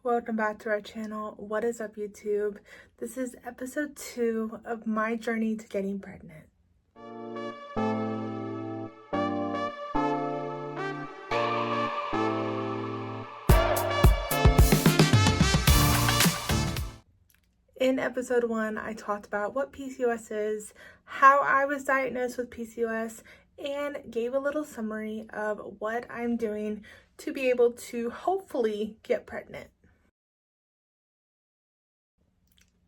Welcome back to our channel. What is up, YouTube? This is episode 2 of my journey to getting pregnant. In episode 1, I talked about what PCOS is, how I was diagnosed with PCOS, and gave a little summary of what I'm doing to be able to hopefully get pregnant.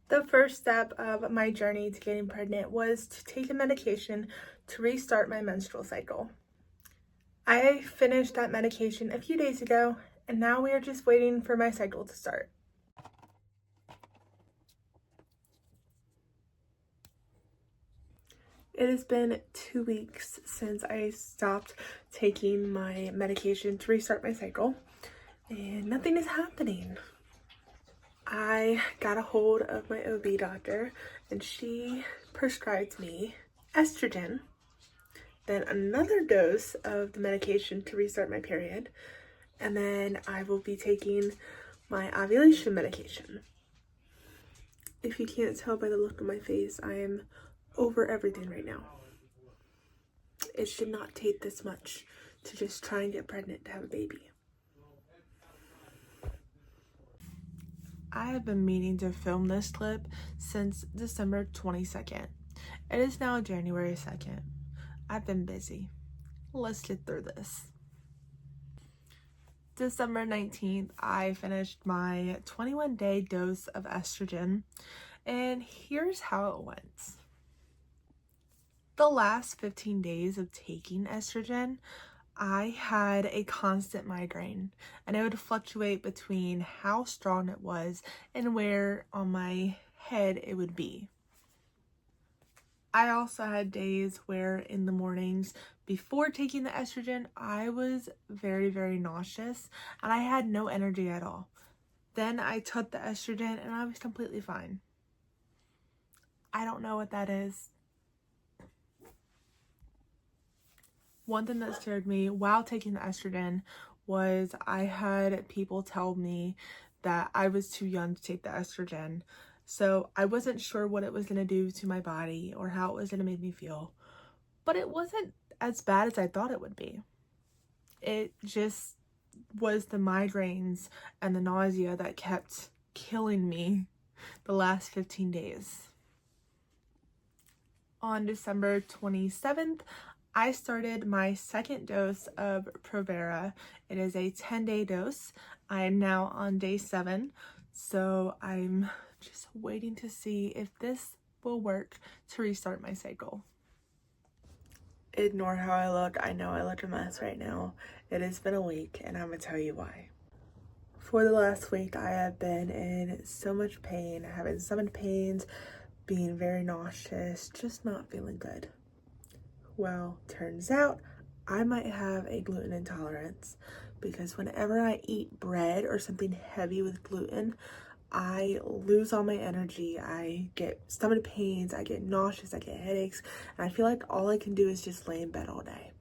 The first step of my journey to getting pregnant was to take a medication to restart my menstrual cycle. I finished that medication a few days ago, and now we are just waiting for my cycle to start. It has been 2 weeks since I stopped taking my medication to restart my cycle, and nothing is happening. I got a hold of my OB doctor, and she prescribed me estrogen, then another dose of the medication to restart my period, and then I will be taking my ovulation medication. If you can't tell by the look on my face, I am over everything right now. It should not take this much to just try and get pregnant to have a baby. I have been meaning to film this clip since December 22nd. It is now January 2nd. I've been busy. Let's get through this. December 19th, I finished my 21-day dose of estrogen, and here's how it went. The last 15 days of taking estrogen, I had a constant migraine, and it would fluctuate between how strong it was and where on my head it would be. I also had days where in the mornings before taking the estrogen, I was very, very nauseous and I had no energy at all. Then I took the estrogen and I was completely fine. I don't know what that is. One thing that scared me while taking the estrogen was I had people tell me that I was too young to take the estrogen. So I wasn't sure what it was going to do to my body or how it was going to make me feel. But it wasn't as bad as I thought it would be. It just was the migraines and the nausea that kept killing me the last 15 days. On December 27th, I started my second dose of Provera. It is a 10-day dose. I am now on day 7, so I'm just waiting to see if this will work to restart my cycle. Ignore how I look. I know I look a mess right now. It has been a week, and I'm gonna tell you why. For the last week, I have been in so much pain, having stomach pains, being very nauseous, just not feeling good. Well, turns out I might have a gluten intolerance because whenever I eat bread or something heavy with gluten, I lose all my energy. I get stomach pains, I get nauseous, I get headaches, and I feel like all I can do is just lay in bed all day.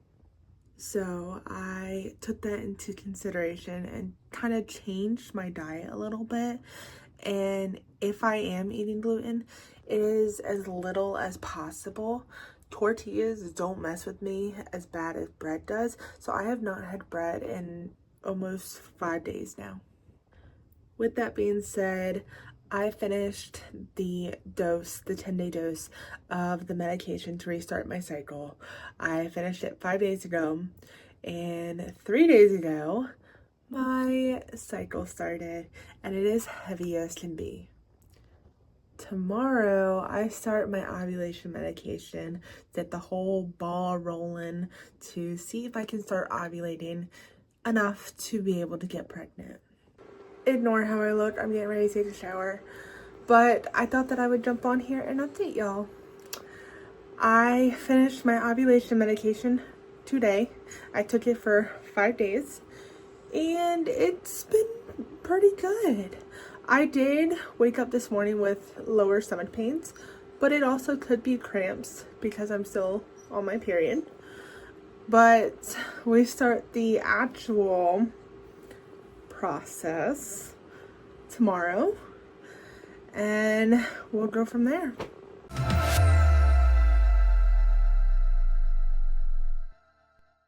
So I took that into consideration and kind of changed my diet a little bit. And if I am eating gluten, it is as little as possible. Tortillas don't mess with me as bad as bread does, so I have not had bread in almost 5 days now. With that being said, I finished the 10-day dose of the medication to restart my cycle. I finished it 5 days ago, and 3 days ago, my cycle started, and it is heavy as can be. Tomorrow, I start my ovulation medication, get the whole ball rolling to see if I can start ovulating enough to be able to get pregnant. Ignore how I look, I'm getting ready to take a shower, but I thought that I would jump on here and update y'all. I finished my ovulation medication today. I took it for 5 days, and it's been pretty good. I did wake up this morning with lower stomach pains, but it also could be cramps because I'm still on my period. But we start the actual process tomorrow and we'll go from there.